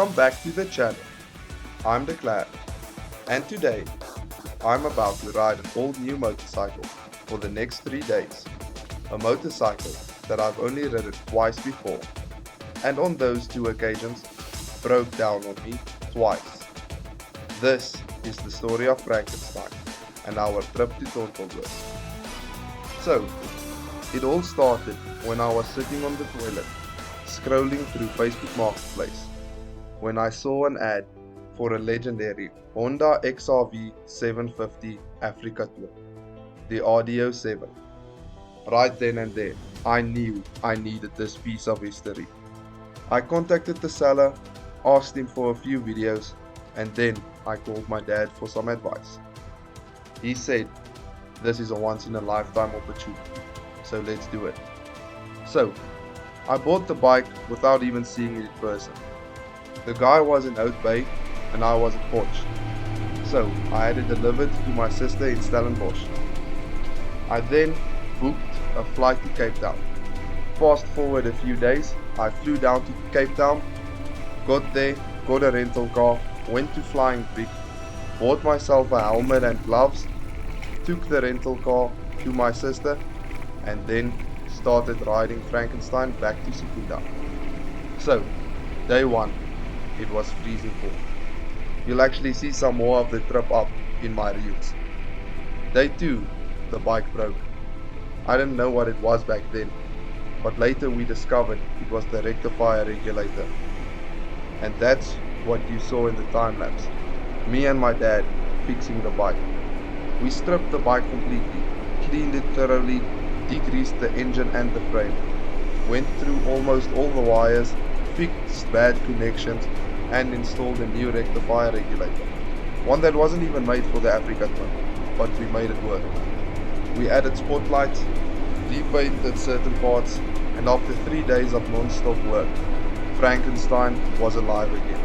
Welcome back to the channel. I'm Declan, and today I'm about to ride an all new motorcycle for the next 3 days. A motorcycle that I've only ridden twice before, and on those 2 occasions broke down on me twice. This is the story of Frankenstein and our trip to Tortelbos. So, it all started when I was sitting on the toilet, scrolling through Facebook Marketplace, when I saw an ad for a legendary Honda XRV 750 Africa Tour, the RDO 7. Right then and there, I knew I needed this piece of history. I contacted the seller, asked him for a few videos, and then I called my dad for some advice. He said, this is a once in a lifetime opportunity, so let's do it. So, I bought the bike without even seeing it in person. The guy was in Oud Bay and I was in Potch, so I had it delivered to my sister in Stellenbosch. I then booked a flight to Cape Town. Fast forward a few days, I flew down to Cape Town, got there, got a rental car, went to Flying Pig, bought myself a helmet and gloves, took the rental car to my sister, and then started riding Frankenstein back to Secunda. So, day 1, it was freezing cold. You'll actually see some more of the trip up in my reels. Day 2, the bike broke. I didn't know what it was back then, but later we discovered it was the rectifier regulator. And that's what you saw in the time lapse. Me and my dad fixing the bike. We stripped the bike completely, cleaned it thoroughly, degreased the engine and the frame, went through almost all the wires, fixed bad connections, and installed a new rectifier regulator. One that wasn't even made for the Africa Tour, but we made it work. We added spotlights, repainted certain parts, and after 3 days of non-stop work, Frankenstein was alive again.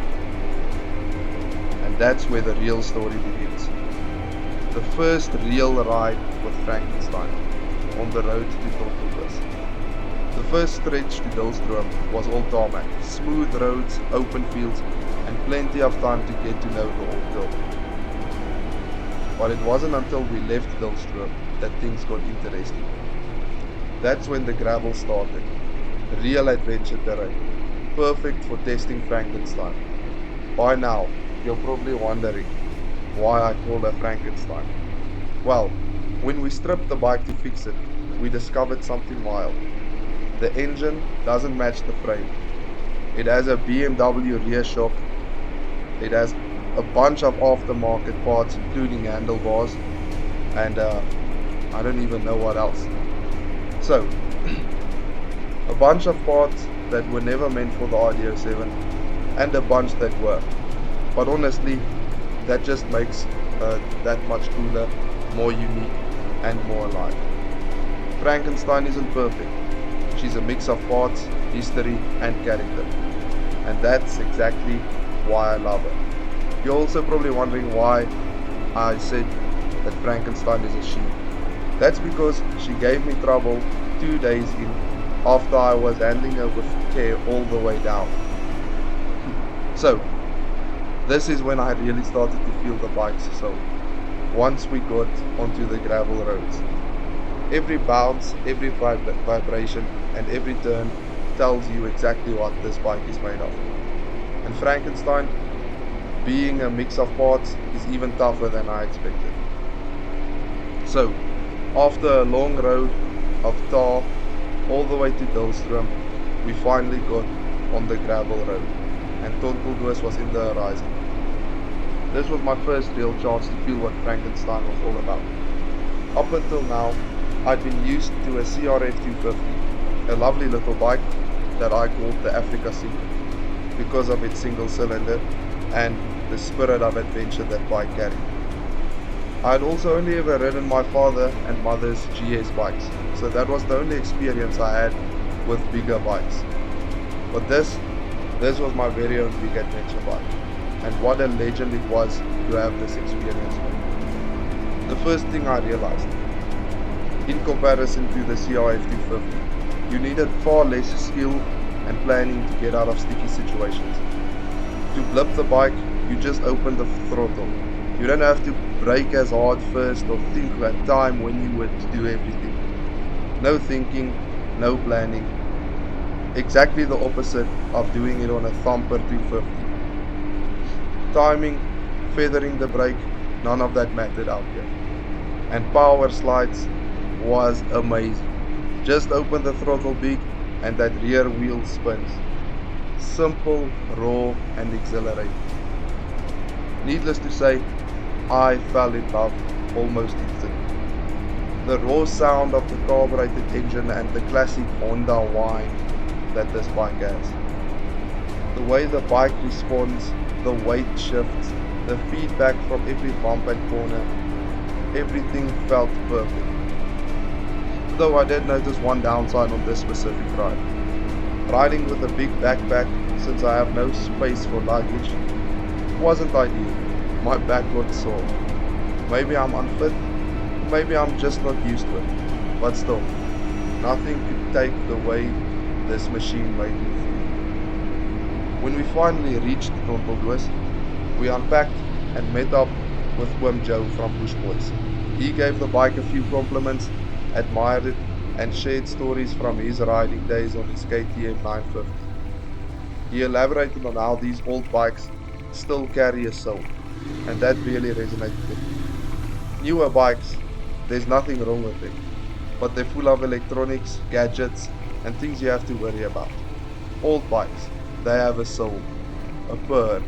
And that's where the real story begins. The first real ride with Frankenstein on the road to Tortelbos. The first stretch to Dullstroom was all tarmac, smooth roads, open fields, and plenty of time to get to know the old girl. But it wasn't until we left Dullstroom that things got interesting. That's when the gravel started. Real adventure terrain, perfect for testing Frankenstein. By now, you're probably wondering why I call her Frankenstein. Well, when we stripped the bike to fix it, we discovered something wild. The engine doesn't match the frame. It has a BMW rear shock. It has a bunch of aftermarket parts including handlebars and I don't even know what else. So, a bunch of parts that were never meant for the RDO 7 and a bunch that were. But honestly, that just makes that much cooler, more unique and more alive. Frankenstein isn't perfect. She's a mix of parts, history and character. And that's exactly why I love her. You're also probably wondering why I said that Frankenstein is a she. That's because she gave me trouble 2 days in after I was handling her with care all the way down. So, this is when I really started to feel the bike's soul. Once we got onto the gravel roads. Every bounce, every vibration and every turn tells you exactly what this bike is made of. And Frankenstein, being a mix of parts, is even tougher than I expected. So, after a long road of tar all the way to Dullstroom, we finally got on the gravel road and Tortelbos was in the horizon. This was my first real chance to feel what Frankenstein was all about. Up until now, I'd been used to a CRF 250, a lovely little bike that I called the Africa Secret because of its single cylinder and the spirit of adventure that bike carried. I had also only ever ridden my father and mother's GS bikes, so that was the only experience I had with bigger bikes. But this was my very own big adventure bike, and what a legend it was to have this experience with. The first thing I realized, in comparison to the CRF 250, you needed far less skill and planning to get out of sticky situations. To blip the bike, you just open the throttle. You don't have to brake as hard first or think at time when you would do everything. No thinking, no planning. Exactly the opposite of doing it on a thumper 250. Timing, feathering the brake, none of that mattered out here. And power slides was amazing. Just open the throttle big and that rear wheel spins. Simple, raw and exhilarating. Needless to say, I fell in love almost instantly. The raw sound of the carbureted engine and the classic Honda whine that this bike has. The way the bike responds, the weight shifts, the feedback from every bump and corner, everything felt perfect. Though I did notice one downside on this specific ride. Riding with a big backpack, since I have no space for luggage, wasn't ideal. My back got sore. Maybe I'm unfit, maybe I'm just not used to it. But still, nothing could take the way this machine made me feel. When we finally reached Tonteldoos, we unpacked and met up with Oom Joe from Bush Boys. He gave the bike a few compliments, admired it, and shared stories from his riding days on his KTM 950. He elaborated on how these old bikes still carry a soul, and that really resonated with me. Newer bikes, there's nothing wrong with them, but they're full of electronics, gadgets, and things you have to worry about. Old bikes, they have a soul, a purr,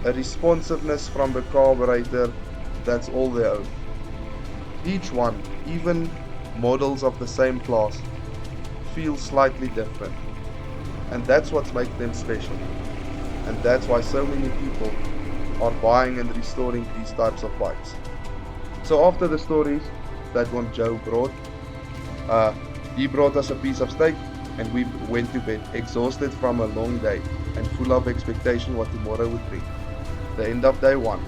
a responsiveness from the carburetor that's all their own. Each one, even models of the same class, feel slightly different, and that's what makes them special, and that's why so many people are buying and restoring these types of bikes. So after the stories that one Joe brought, he brought us a piece of steak and we went to bed exhausted from a long day and full of expectation what tomorrow would bring. The end of day 1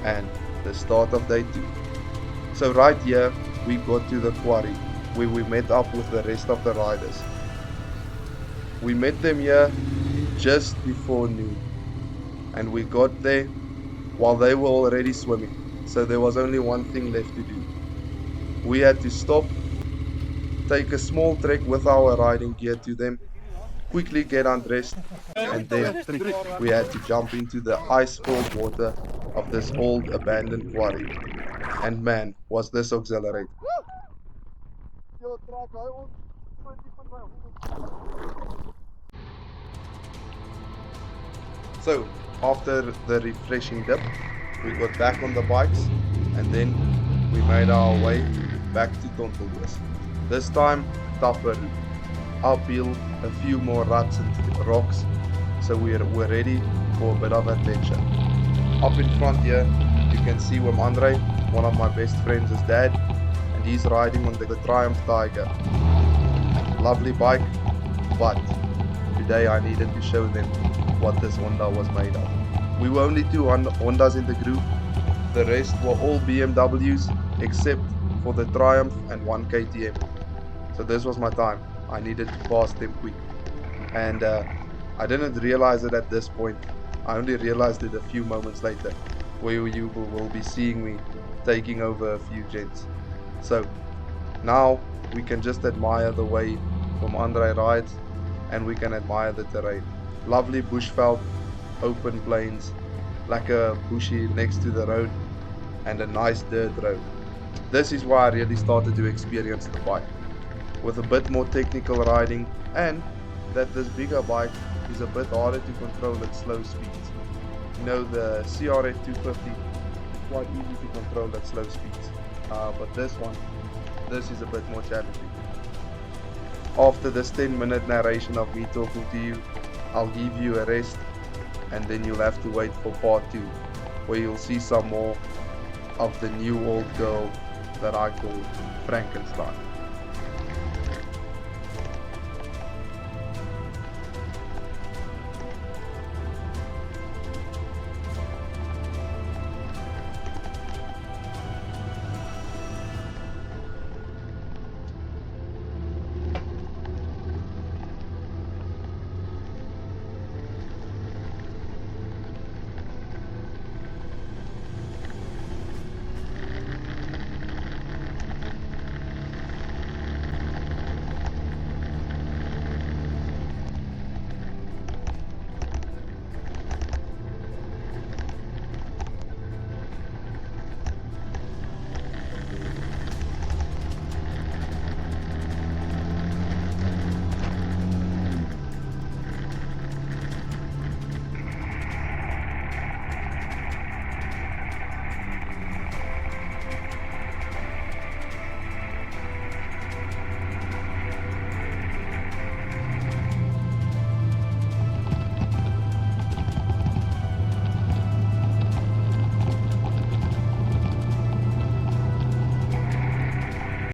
and the start of day 2. So right here we got to the quarry where we met up with the rest of the riders. We met them here just before noon and we got there while they were already swimming, so there was only one thing left to do. We had to stop, take a small trek with our riding gear to them, quickly get undressed, and then we had to jump into the ice-cold water of this old abandoned quarry. And man, was this exhilarating. So, after the refreshing dip, we got back on the bikes and then we made our way back to Tonteldoos. This time, tougher route. Uphill, a few more ruts and rocks, so we're ready for a bit of adventure. Up in front here, you can see Oom Andre, one of my best friends' dad, and he's riding on the Triumph Tiger. Lovely bike, but today I needed to show them what this Honda was made of. We were only 2 Hondas in the group, the rest were all BMWs except for the Triumph and 1 KTM. So this was my time. I needed to pass them quick. And I didn't realize it at this point. I only realized it a few moments later, where you will be seeing me taking over a few gents. So now we can just admire the way Oom Andre rides, and we can admire the terrain. Lovely bushveld, open plains, like a bushy next to the road, and a nice dirt road. This is why I really started to experience the bike, with a bit more technical riding, and that this bigger bike is a bit harder to control at slow speeds. You know, the CRF 250 is quite easy to control at slow speeds, but this is a bit more challenging. After this 10-minute narration of me talking to you, I'll give you a rest, and then you'll have to wait for part 2, where you'll see some more of the new old girl that I call Frankenstein.